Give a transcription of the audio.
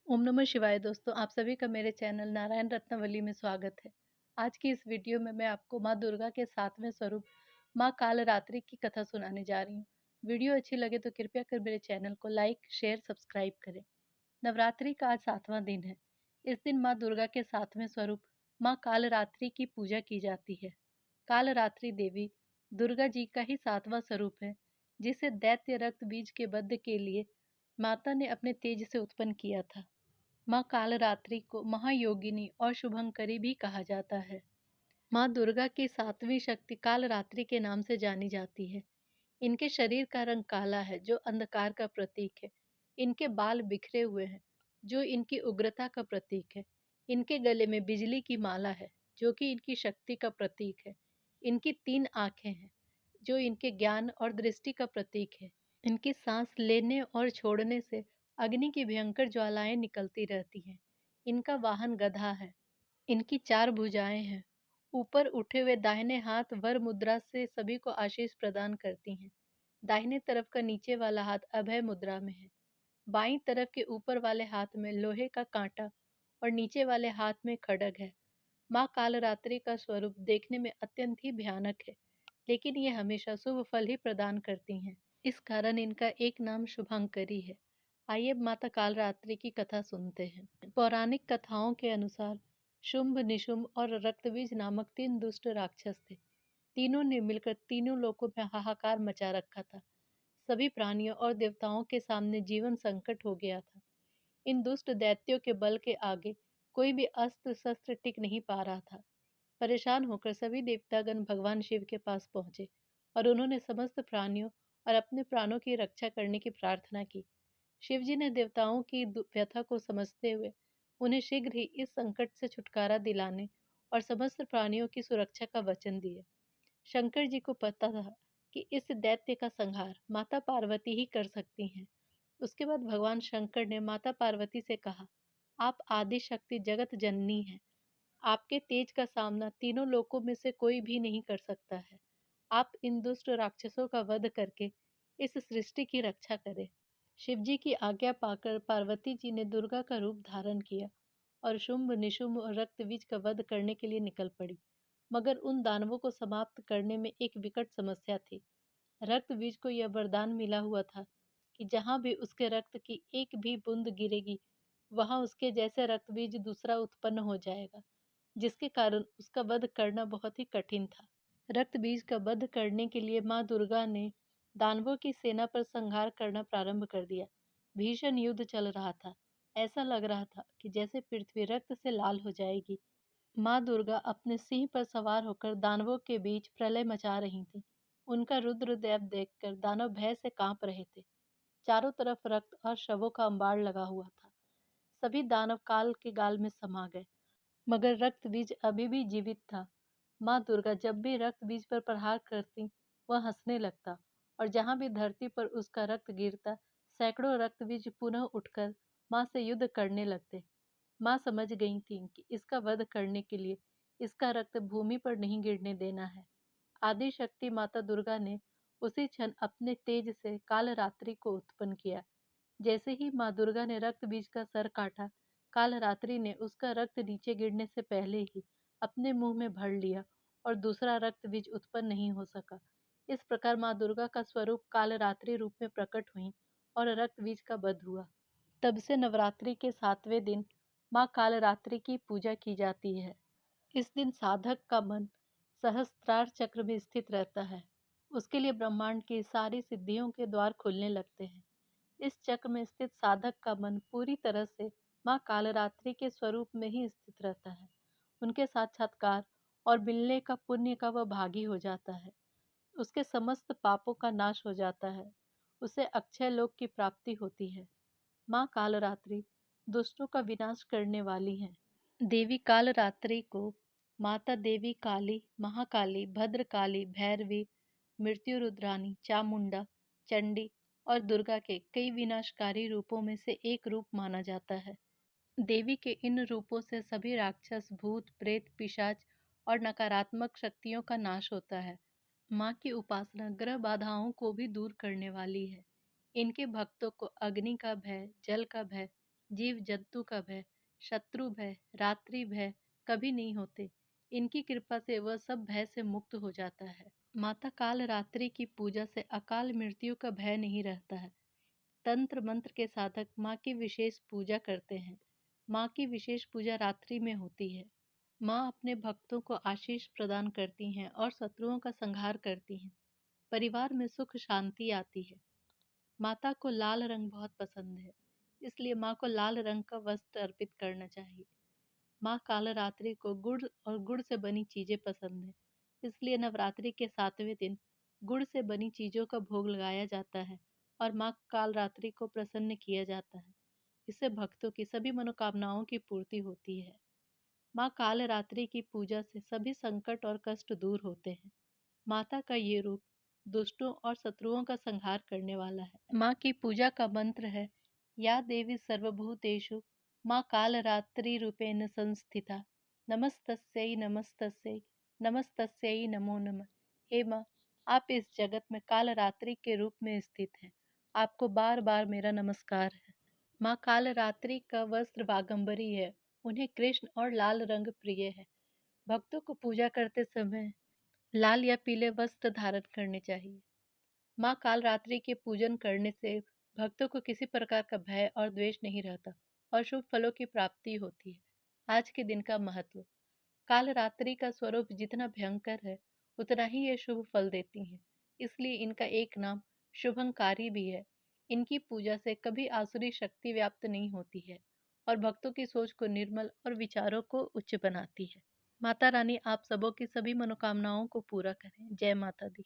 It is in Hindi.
ओम नमः शिवाय दोस्तों, आप सभी का मेरे चैनल नारायण रत्नवली में स्वागत है। आज की इस वीडियो में मैं आपको माँ दुर्गा के 7वें स्वरूप माँ कालरात्रि की कथा सुनाने जा रही हूँ। वीडियो अच्छी लगे तो कृपया कर मेरे चैनल को लाइक, शेयर, सब्सक्राइब करें। नवरात्रि का आज 7वां दिन है। इस दिन माँ दुर्गा के 7वें स्वरूप माँ कालरात्रि की पूजा की जाती है। कालरात्रि देवी दुर्गा जी का ही 7वां स्वरूप है, जिसे दैत्य रक्त बीज के वध के लिए माता ने अपने तेज से उत्पन्न किया था। माँ कालरात्रि को महायोगिनी और शुभंकरी भी कहा जाता है। माँ दुर्गा की 7वीं शक्ति कालरात्रि के नाम से जानी जाती है। इनके शरीर का रंग काला है, जो अंधकार का प्रतीक है। इनके बाल बिखरे हुए हैं, जो इनकी उग्रता का प्रतीक है। इनके गले में बिजली की माला है, जो कि इनकी शक्ति का प्रतीक है। इनकी 3 आंखें हैं, जो इनके ज्ञान और दृष्टि का प्रतीक है। इनकी सांस लेने और छोड़ने से अग्नि की भयंकर ज्वालाएं निकलती रहती हैं। इनका वाहन गधा है। इनकी 4 भुजाएं हैं। ऊपर उठे हुए दाहिने हाथ वर मुद्रा से सभी को आशीष प्रदान करती हैं। दाहिने तरफ का नीचे वाला हाथ अभय मुद्रा में है। बाईं तरफ के ऊपर वाले हाथ में लोहे का कांटा और नीचे वाले हाथ में खड्ग है। माँ कालरात्रि का स्वरूप देखने में अत्यंत ही भयानक है, लेकिन ये हमेशा शुभ फल ही प्रदान करती हैं। इस कारण इनका एक नाम शुभंकरी है। आइए अब माता कालरात्रि की कथा सुनते हैं। पौराणिक कथाओं के अनुसार शुंभ, निशुंभ और रक्तबीज नामक 3 दुष्ट राक्षस थे। तीनों ने मिलकर तीनों लोकों में हाहाकार मचा रखा था। सभी प्राणियों और देवताओं के सामने जीवन संकट हो गया था। इन दुष्ट दैत्यों के बल के आगे कोई भी अस्त्र शस्त्र टिक नहीं पा रहा था। परेशान होकर सभी देवतागण भगवान शिव के पास पहुंचे और उन्होंने समस्त प्राणियों और अपने प्राणों की रक्षा करने की प्रार्थना की। शिवजी ने देवताओं की व्यथा को समझते हुए उन्हें शीघ्र ही इस संकट से छुटकारा दिलाने और समस्त प्राणियों की सुरक्षा का वचन दिया। शंकर जी को पता था कि इस दैत्य का संहार माता पार्वती ही कर सकती हैं। उसके बाद भगवान शंकर ने माता पार्वती से कहा, आप आदि शक्ति जगत जननी हैं। आपके तेज का सामना तीनों लोकों में से कोई भी नहीं कर सकता है। आप इन दुष्ट राक्षसों का वध करके इस सृष्टि की रक्षा करें। शिवजी की आज्ञा पाकर पार्वती जी ने दुर्गा का रूप धारण किया और शुंभ, निशुंभ और रक्तबीज का वध करने के लिए निकल पड़ी। मगर उन दानवों को समाप्त करने में एक विकट समस्या थी। रक्तबीज को यह वरदान मिला हुआ था कि जहां भी उसके रक्त की एक भी बूंद गिरेगी, वहां उसके जैसे रक्तबीज दूसरा उत्पन्न हो जाएगा, जिसके कारण उसका वध करना बहुत ही कठिन था। रक्त बीज का वध करने के लिए माँ दुर्गा ने दानवों की सेना पर संहार करना प्रारंभ कर दिया। भीषण युद्ध चल रहा था। ऐसा लग रहा था कि जैसे पृथ्वी रक्त से लाल हो जाएगी। माँ दुर्गा अपने सिंह पर सवार होकर दानवों के बीच प्रलय मचा रही थी। उनका रुद्रदेव देखकर दानव भय से कांप रहे थे। चारों तरफ रक्त और शवों का अंबार लगा हुआ था। सभी दानव काल के गाल में समा गए, मगर रक्त बीज अभी भी जीवित था। माँ दुर्गा जब भी रक्त बीज पर प्रहार करती, वह हंसने लगता और जहां भी धरती पर उसका रक्त गिरता, सैकड़ों रक्त बीज पुनः उठकर माँ से युद्ध करने लगते। माँ समझ गई थी कि इसका वध करने के लिए इसका रक्त भूमि पर नहीं गिरने देना है। आदि शक्ति माता दुर्गा ने उसी क्षण अपने तेज से कालरात्रि को उत्पन्न किया। जैसे ही माँ दुर्गा ने रक्त बीज का सर काटा, कालरात्रि ने उसका रक्त नीचे गिरने से पहले ही अपने मुंह में भर लिया और दूसरा रक्त बीज उत्पन्न नहीं हो सका। इस प्रकार माँ दुर्गा का स्वरूप कालरात्रि रूप में प्रकट हुई और रक्त बीज का वध हुआ। तब से नवरात्रि के 7वें दिन माँ कालरात्रि की पूजा की जाती है। इस दिन साधक का मन सहस्त्रार चक्र में स्थित रहता है। उसके लिए ब्रह्मांड की सारी सिद्धियों के द्वार खुलने लगते हैं। इस चक्र में स्थित साधक का मन पूरी तरह से माँ कालरात्रि के स्वरूप में ही स्थित रहता है। उनके साक्षात्कार और मिलने का पुण्य का वह भागी हो जाता है। उसके समस्त पापों का नाश हो जाता है। उसे अक्षय लोक की प्राप्ति होती है। माँ कालरात्रि दुष्टों का विनाश करने वाली हैं। देवी कालरात्रि को माता देवी काली, महाकाली, भद्रकाली, भैरवी, मृत्यु रुद्रानी, चामुंडा, चंडी और दुर्गा के कई विनाशकारी रूपों में से एक रूप माना जाता है। देवी के इन रूपों से सभी राक्षस, भूत, प्रेत, पिशाच और नकारात्मक शक्तियों का नाश होता है। माँ की उपासना ग्रह बाधाओं को भी दूर करने वाली है। इनके भक्तों को अग्नि का भय, जल का भय, जीव जंतु का भय, शत्रु भय, रात्रि भय कभी नहीं होते। इनकी कृपा से वह सब भय से मुक्त हो जाता है। माता काल रात्रि की पूजा से अकाल मृत्यु का भय नहीं रहता है। तंत्र मंत्र के साधक माँ की विशेष पूजा करते हैं। माँ की विशेष पूजा रात्रि में होती है। माँ अपने भक्तों को आशीष प्रदान करती हैं और शत्रुओं का संहार करती हैं। परिवार में सुख शांति आती है। माता को लाल रंग बहुत पसंद है, इसलिए माँ को लाल रंग का वस्त्र अर्पित करना चाहिए। माँ कालरात्रि को गुड़ और गुड़ से बनी चीजें पसंद है, इसलिए नवरात्रि के 7वें दिन गुड़ से बनी चीजों का भोग लगाया जाता है और माँ कालरात्रि को प्रसन्न किया जाता है। इससे भक्तों की सभी मनोकामनाओं की पूर्ति होती है। माँ कालरात्रि की पूजा से सभी संकट और कष्ट दूर होते हैं। माता का ये रूप दुष्टों और शत्रुओं का संहार करने वाला है। माँ की पूजा का मंत्र है, या देवी सर्वभूतेषु माँ कालरात्रि रूपेण संस्थिता, नमस्तस्यै नमस्तस्यै नमस्तस्यै नमो नमः। हे माँ, आप इस जगत में कालरात्रि के रूप में स्थित हैं। आपको बार बार मेरा नमस्कार है। माँ कालरात्रि का वस्त्र बागंबरी है। उन्हें कृष्ण और लाल रंग प्रिय है। भक्तों को पूजा करते समय लाल या पीले वस्त्र धारण करने चाहिए। माँ कालरात्रि के पूजन करने से भक्तों को किसी प्रकार का भय और द्वेष नहीं रहता और शुभ फलों की प्राप्ति होती है। आज के दिन का महत्व। कालरात्रि का स्वरूप जितना भयंकर है, उतना ही ये शुभ फल देती हैं। इसलिए इनका एक नाम शुभंकारी भी है। इनकी पूजा से कभी आसुरी शक्ति व्याप्त नहीं होती है और भक्तों की सोच को निर्मल और विचारों को उच्च बनाती है। माता रानी आप सबों की सभी मनोकामनाओं को पूरा करें। जय माता दी।